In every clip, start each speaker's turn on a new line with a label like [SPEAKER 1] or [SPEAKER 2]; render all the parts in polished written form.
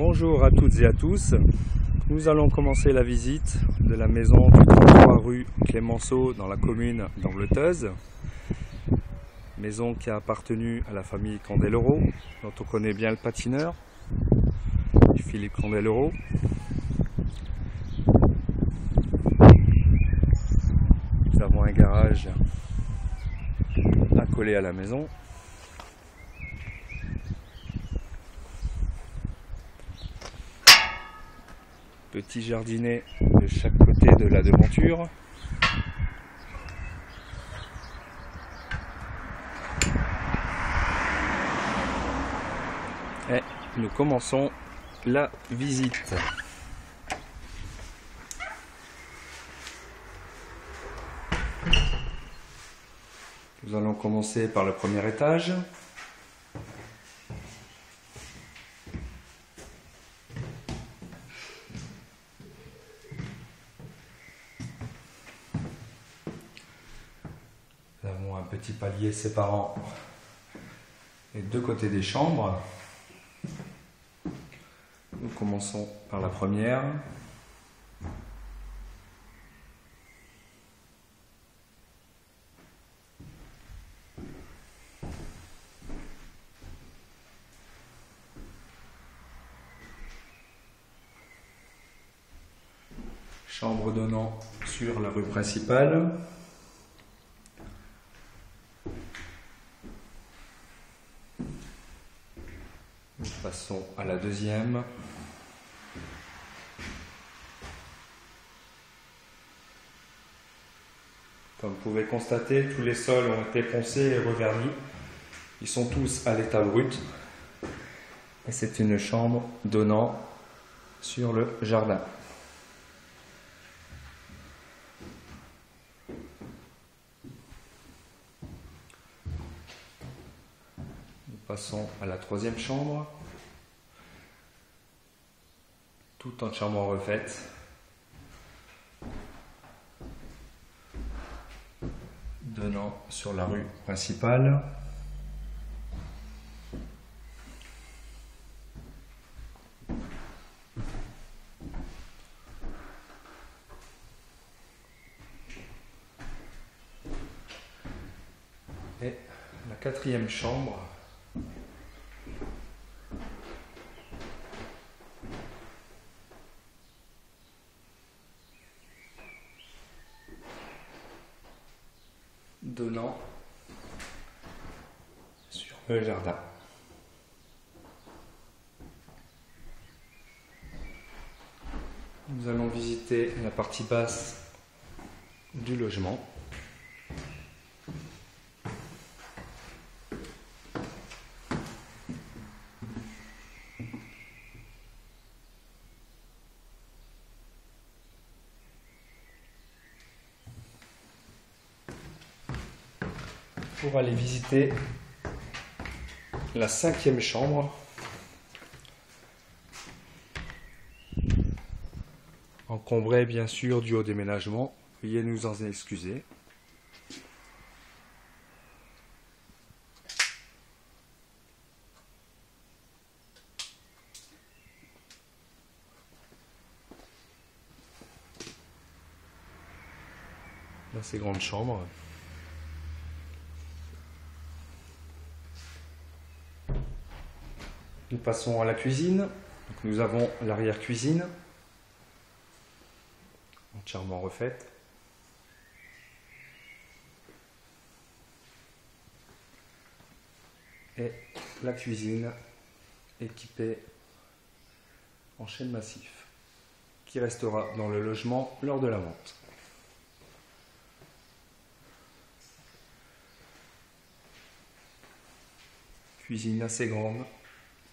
[SPEAKER 1] Bonjour à toutes et à tous. Nous allons commencer la visite de la maison du 33 rue Clémenceau dans la commune d'Ambleteuse. Maison qui a appartenu à la famille Candeloro, dont on connaît bien le patineur, Philippe Candeloro. Nous avons un garage accolé à la maison. Petit jardinet de chaque côté de la devanture. Et nous commençons la visite. Nous allons commencer par le premier étage. Nous avons un petit palier séparant les deux côtés des chambres. Nous commençons par la première. Chambre donnant sur la rue principale. Nous passons à la deuxième. Comme vous pouvez constater, tous les sols ont été poncés et revernis. Ils sont tous à l'état brut. Et c'est une chambre donnant sur le jardin. Nous passons à la troisième chambre. Tout entièrement refaite. Donnant sur la rue principale. Et la quatrième chambre. Donnant sur le jardin. Nous allons visiter la partie basse du logement. Pour aller visiter la cinquième chambre, encombrée bien sûr du haut déménagement, veuillez nous en excuser. Dans ces grandes chambres. Nous passons à la cuisine. Donc nous avons l'arrière-cuisine, entièrement refaite. Et la cuisine équipée en chêne massif, qui restera dans le logement lors de la vente. Cuisine assez grande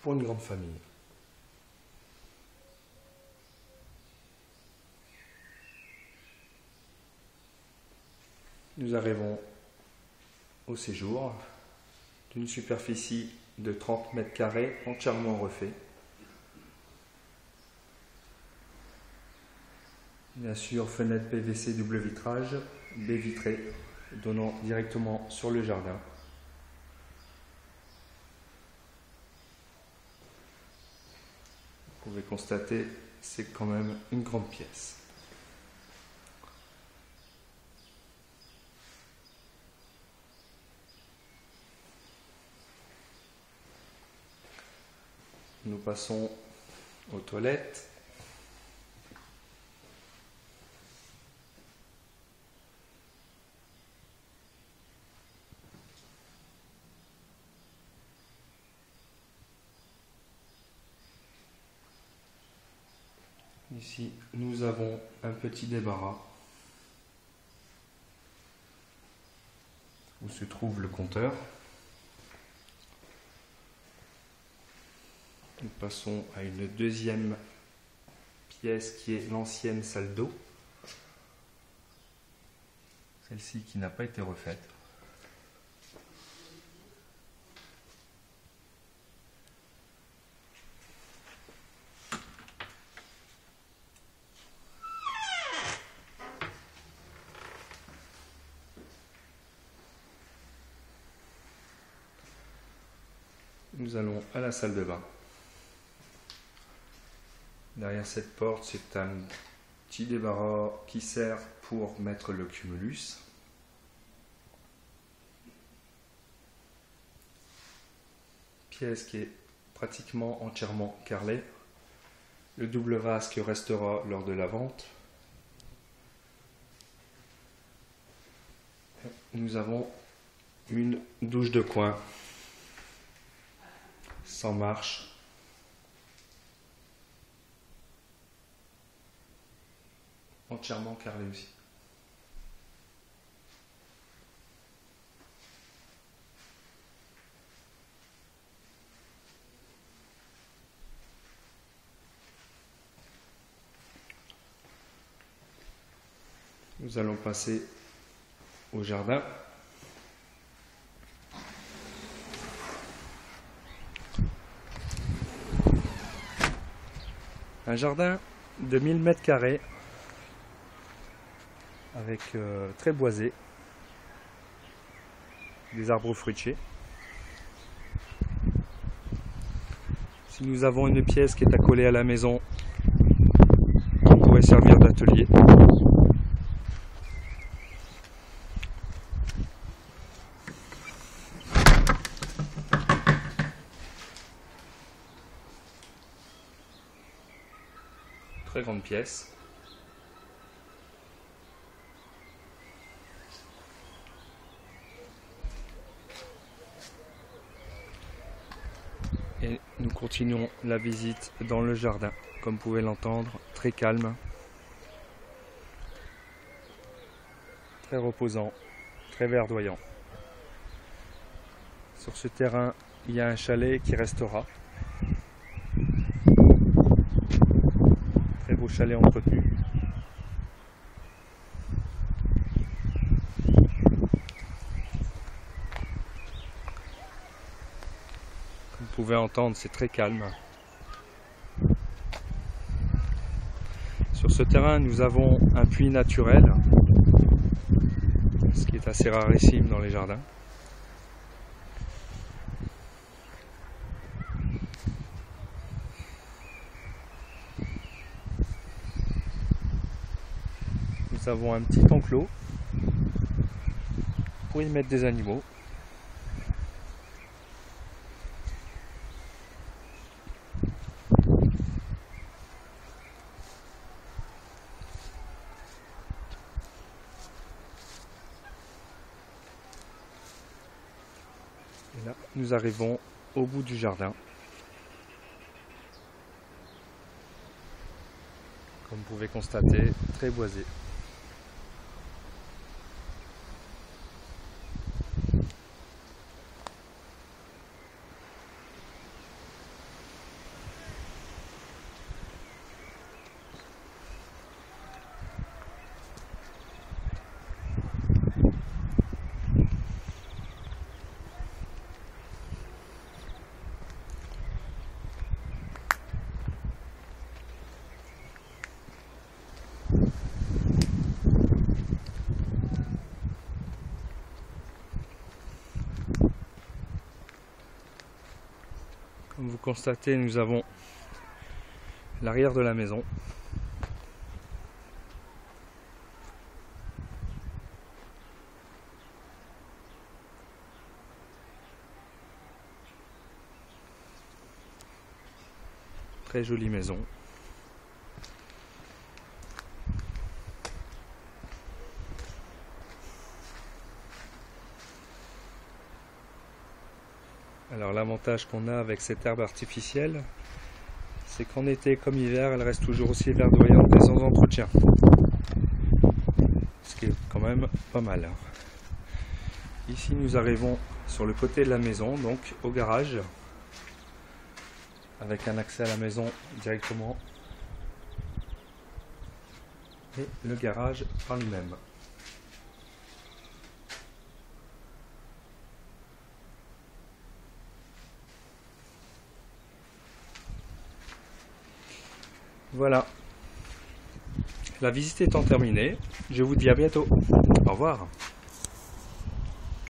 [SPEAKER 1] pour une grande famille. Nous arrivons au séjour d'une superficie de 30 mètres carrés entièrement refait. Bien sûr, fenêtre PVC double vitrage, baie vitrée, donnant directement sur le jardin. Vous pouvez constater, c'est quand même une grande pièce. Nous passons aux toilettes. Ici, nous avons un petit débarras où se trouve le compteur. Nous passons à une deuxième pièce qui est l'ancienne salle d'eau. Celle-ci qui n'a pas été refaite. Nous allons à la salle de bain. Derrière cette porte, c'est un petit débarras qui sert pour mettre le cumulus. Pièce qui est pratiquement entièrement carrelée. Le double vasque restera lors de la vente. Nous avons une douche de coin sans marche. Entièrement carrelée aussi. Nous allons passer au jardin. Un jardin de 1000 mètres carrés avec très boisé, des arbres fruitiers. Si nous avons une pièce qui est accolée à la maison, qui pourrait servir d'atelier. Très grande pièce. Et nous continuons la visite dans le jardin, comme vous pouvez l'entendre, très calme, très reposant, très verdoyant. Sur ce terrain, il y a un chalet qui restera. Très beau chalet entretenu. Vous pouvez entendre, c'est très calme. Sur ce terrain, nous avons un puits naturel, ce qui est assez rarissime dans les jardins. Nous avons un petit enclos pour y mettre des animaux. Et là, nous arrivons au bout du jardin. Comme vous pouvez constater, très boisé. Comme vous constatez, nous avons l'arrière de la maison. Très jolie maison. Alors l'avantage qu'on a avec cette herbe artificielle, c'est qu'en été comme hiver, elle reste toujours aussi verdoyante et sans entretien. Ce qui est quand même pas mal. Ici nous arrivons sur le côté de la maison, donc au garage, avec un accès à la maison directement. Et le garage par lui-même. Voilà, la visite étant terminée, je vous dis à bientôt. Au revoir.